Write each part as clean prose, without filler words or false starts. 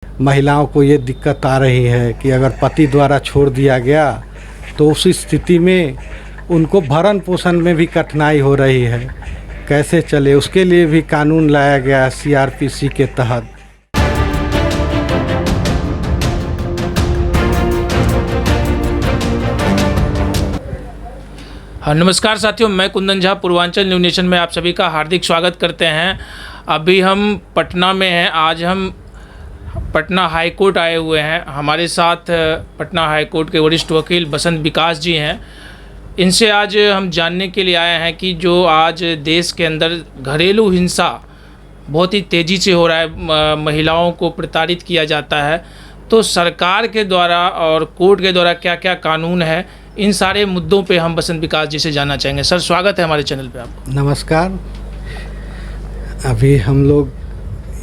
महिलाओं को ये दिक्कत आ रही है कि अगर पति द्वारा छोड़ दिया गया तो उस स्थिति में उनको भरण पोषण में भी कठिनाई हो रही है। कैसे चले, उसके लिए भी कानून लाया गया सीआरपीसी के तहत। हाँ, नमस्कार साथियों, मैं कुंदन झा पूर्वांचल न्यूज़ नेशन में आप सभी का हार्दिक स्वागत करते हैं। अभी हम पटना में हैं। आज हम पटना हाई कोर्ट आए हुए हैं। हमारे साथ पटना हाई कोर्ट के वरिष्ठ वकील बसंत विकास जी हैं। इनसे आज हम जानने के लिए आए हैं कि जो आज देश के अंदर घरेलू हिंसा बहुत ही तेज़ी से हो रहा है, महिलाओं को प्रताड़ित किया जाता है, तो सरकार के द्वारा और कोर्ट के द्वारा क्या क्या कानून है, इन सारे मुद्दों पे हम बसंत विकास जी से जानना चाहेंगे। सर, स्वागत है हमारे चैनल पे आपको। नमस्कार। अभी हम लोग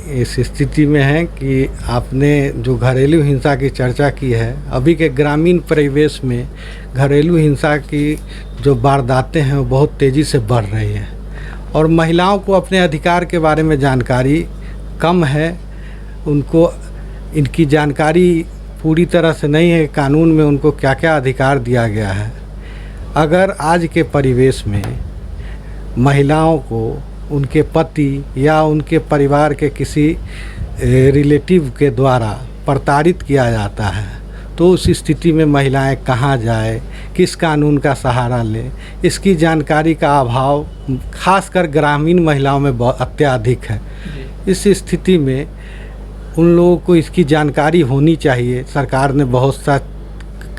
इस स्थिति में हैं कि आपने जो घरेलू हिंसा की चर्चा की है, अभी के ग्रामीण परिवेश में घरेलू हिंसा की जो वारदातें हैं वो बहुत तेज़ी से बढ़ रही हैं और महिलाओं को अपने अधिकार के बारे में जानकारी कम है। उनको इनकी जानकारी पूरी तरह से नहीं है, कानून में उनको क्या क्या अधिकार दिया गया है। अगर आज के परिवेश में महिलाओं को उनके पति या उनके परिवार के किसी रिलेटिव के द्वारा प्रताड़ित किया जाता है तो उस स्थिति में महिलाएं कहाँ जाए, किस कानून का सहारा लें, इसकी जानकारी का अभाव खासकर ग्रामीण महिलाओं में बहुत अत्यधिक है। इस स्थिति में उन लोगों को इसकी जानकारी होनी चाहिए। सरकार ने बहुत सा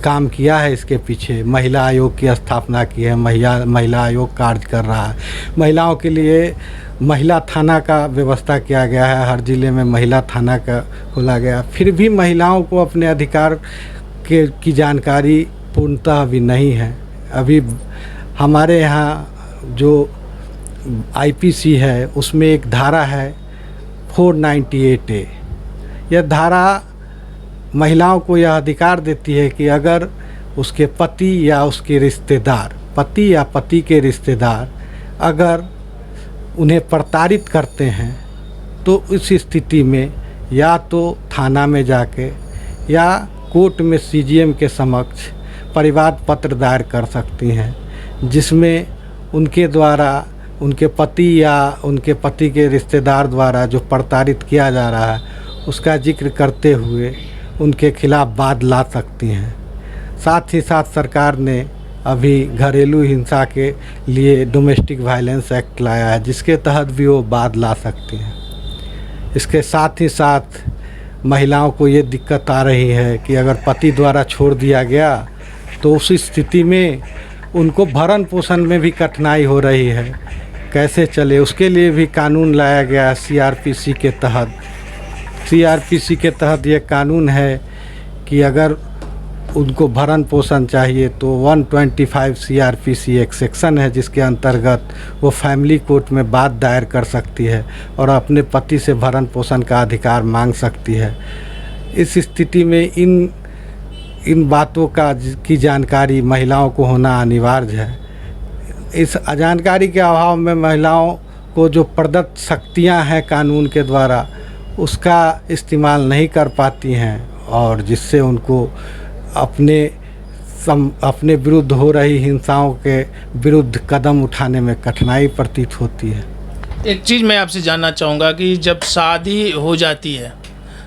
काम किया है इसके पीछे। महिला आयोग की स्थापना की है, महिला आयोग कार्य कर रहा है। महिलाओं के लिए महिला थाना का व्यवस्था किया गया है, हर ज़िले में महिला थाना का खोला गया। फिर भी महिलाओं को अपने अधिकार की जानकारी पूर्णतः भी नहीं है। अभी हमारे यहाँ जो आईपीसी है उसमें एक धारा है 498A। यह धारा महिलाओं को यह अधिकार देती है कि अगर उसके पति या उसके रिश्तेदार, पति या पति के रिश्तेदार अगर उन्हें प्रताड़ित करते हैं तो इस स्थिति में या तो थाना में जाके या कोर्ट में सीजीएम के समक्ष परिवाद पत्र दायर कर सकती हैं, जिसमें उनके द्वारा उनके पति या उनके पति के रिश्तेदार द्वारा जो प्रताड़ित किया जा रहा है उसका जिक्र करते हुए उनके खिलाफ वाद ला सकती हैं। साथ ही साथ सरकार ने अभी घरेलू हिंसा के लिए डोमेस्टिक वायलेंस एक्ट लाया है, जिसके तहत भी वो वाद ला सकती हैं। इसके साथ ही साथ महिलाओं को ये दिक्कत आ रही है कि अगर पति द्वारा छोड़ दिया गया तो उस स्थिति में उनको भरण पोषण में भी कठिनाई हो रही है। कैसे चले, उसके लिए भी कानून लाया गया सीआरपीसी के तहत। सीआरपीसी के तहत ये कानून है कि अगर उनको भरण पोषण चाहिए तो 125 सीआरपीसी एक सेक्शन है, जिसके अंतर्गत वो फैमिली कोर्ट में बात दायर कर सकती है और अपने पति से भरण पोषण का अधिकार मांग सकती है। इस स्थिति में इन बातों की जानकारी महिलाओं को होना अनिवार्य है। इस जानकारी के अभाव में महिलाओं को जो प्रदत्त शक्तियाँ हैं कानून के द्वारा उसका इस्तेमाल नहीं कर पाती हैं और जिससे उनको अपने विरुद्ध हो रही हिंसाओं के विरुद्ध कदम उठाने में कठिनाई प्रतीत होती है। एक चीज़ मैं आपसे जानना चाहूँगा कि जब शादी हो जाती है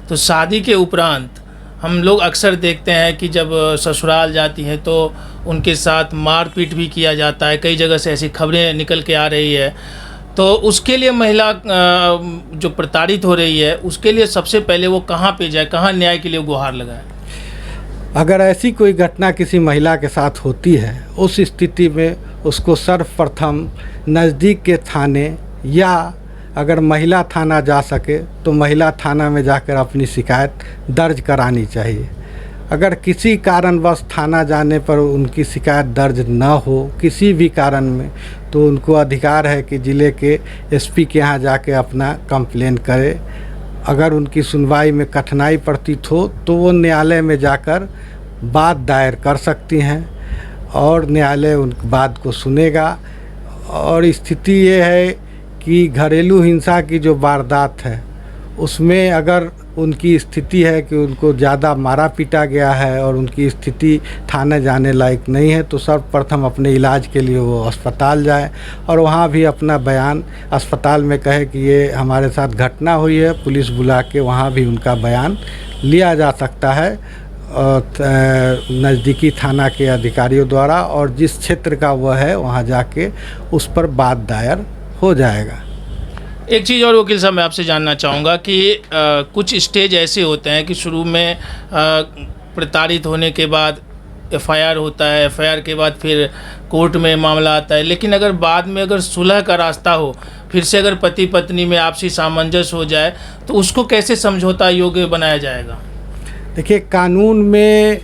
तो शादी के उपरांत हम लोग अक्सर देखते हैं कि जब ससुराल जाती हैं तो उनके साथ मारपीट भी किया जाता है। कई जगह से ऐसी खबरें निकल के आ रही है। तो उसके लिए महिला जो प्रताड़ित हो रही है उसके लिए सबसे पहले वो कहाँ पे जाए, कहाँ न्याय के लिए गुहार लगाए? अगर ऐसी कोई घटना किसी महिला के साथ होती है, उस स्थिति में उसको सर्वप्रथम नज़दीक के थाने या अगर महिला थाना जा सके तो महिला थाना में जाकर अपनी शिकायत दर्ज करानी चाहिए। अगर किसी कारणवश थाना जाने पर उनकी शिकायत दर्ज न हो किसी भी कारण में, तो उनको अधिकार है कि ज़िले के एसपी के यहाँ जाके अपना कंप्लेन करे। अगर उनकी सुनवाई में कठिनाई प्रतीत हो तो वो न्यायालय में जाकर बात दायर कर सकती हैं और न्यायालय उन बात को सुनेगा। और स्थिति ये है कि घरेलू हिंसा की जो वारदात है उसमें अगर उनकी स्थिति है कि उनको ज़्यादा मारा पीटा गया है और उनकी स्थिति थाने जाने लायक नहीं है, तो सर्वप्रथम अपने इलाज के लिए वो अस्पताल जाए और वहाँ भी अपना बयान अस्पताल में कहे कि ये हमारे साथ घटना हुई है। पुलिस बुला के वहाँ भी उनका बयान लिया जा सकता है नज़दीकी थाना के अधिकारियों द्वारा, और जिस क्षेत्र का वह है वहाँ जाके उस पर बात दायर हो जाएगा। एक चीज़ और वकील साहब मैं आपसे जानना चाहूँगा कि कुछ स्टेज ऐसे होते हैं कि शुरू में प्रताड़ित होने के बाद एफआईआर होता है, एफआईआर के बाद फिर कोर्ट में मामला आता है, लेकिन अगर बाद में अगर सुलह का रास्ता हो, फिर से अगर पति पत्नी में आपसी सामंजस्य हो जाए, तो उसको कैसे समझौता योग्य बनाया जाएगा? देखिए, कानून में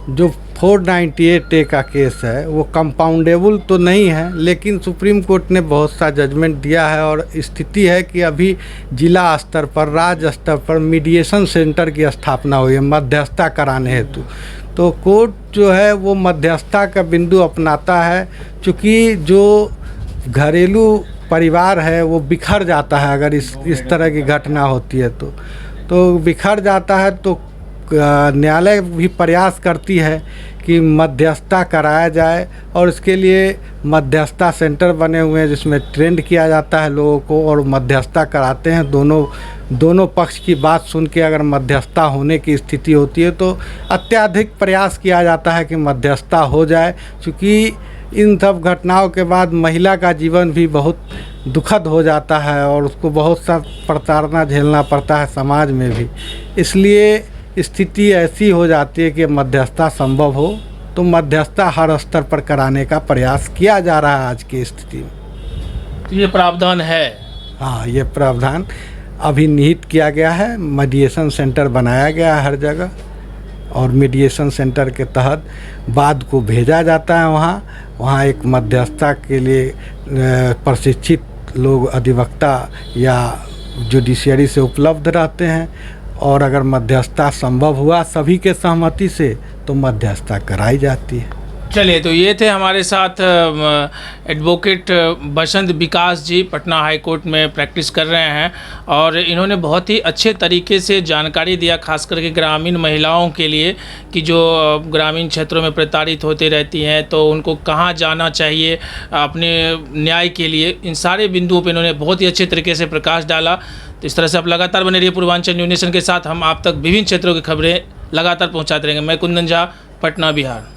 जो 498A का केस है वो कंपाउंडेबल तो नहीं है, लेकिन सुप्रीम कोर्ट ने बहुत सा जजमेंट दिया है और स्थिति है कि अभी जिला स्तर पर, राज्य स्तर पर मीडिएशन सेंटर की स्थापना हुई है मध्यस्थता कराने हेतु। तो कोर्ट जो है वो मध्यस्थता का बिंदु अपनाता है, क्योंकि जो घरेलू परिवार है वो बिखर जाता है अगर इस तरह की घटना होती है तो बिखर जाता है। तो न्यायालय भी प्रयास करती है कि मध्यस्थता कराया जाए और इसके लिए मध्यस्थता सेंटर बने हुए हैं जिसमें ट्रेंड किया जाता है लोगों को और मध्यस्थता कराते हैं। दोनों पक्ष की बात सुन के अगर मध्यस्थता होने की स्थिति होती है तो अत्याधिक प्रयास किया जाता है कि मध्यस्थता हो जाए, क्योंकि इन सब घटनाओं के बाद महिला का जीवन भी बहुत दुखद हो जाता है और उसको बहुत सा प्रताड़ना झेलना पड़ता है समाज में भी। इसलिए स्थिति ऐसी हो जाती है कि मध्यस्थता संभव हो तो मध्यस्थता हर स्तर पर कराने का प्रयास किया जा रहा है आज की स्थिति में। तो ये प्रावधान है? हाँ, ये प्रावधान अभी निहित किया गया है, मीडिएशन सेंटर बनाया गया है हर जगह और मीडिएशन सेंटर के तहत वाद को भेजा जाता है। वहाँ एक मध्यस्थता के लिए प्रशिक्षित लोग अधिवक्ता या जुडिशियरी से उपलब्ध रहते हैं और अगर मध्यस्थता संभव हुआ सभी के सहमति से तो मध्यस्थता कराई जाती है। चलिए, तो ये थे हमारे साथ एडवोकेट बसंत विकास जी, पटना हाई कोर्ट में प्रैक्टिस कर रहे हैं और इन्होंने बहुत ही अच्छे तरीके से जानकारी दिया, खास करके ग्रामीण महिलाओं के लिए कि जो ग्रामीण क्षेत्रों में प्रताड़ित होती रहती हैं तो उनको कहाँ जाना चाहिए अपने न्याय के लिए। इन सारे बिंदुओं पर इन्होंने बहुत ही अच्छे तरीके से प्रकाश डाला। तो इस तरह से आप लगातार बने रहिए पूर्वांचल न्यूज़ नेशन के साथ। हम आप तक विभिन्न क्षेत्रों की खबरें लगातार पहुँचाते रहेंगे। मैं कुंदन झा, पटना, बिहार।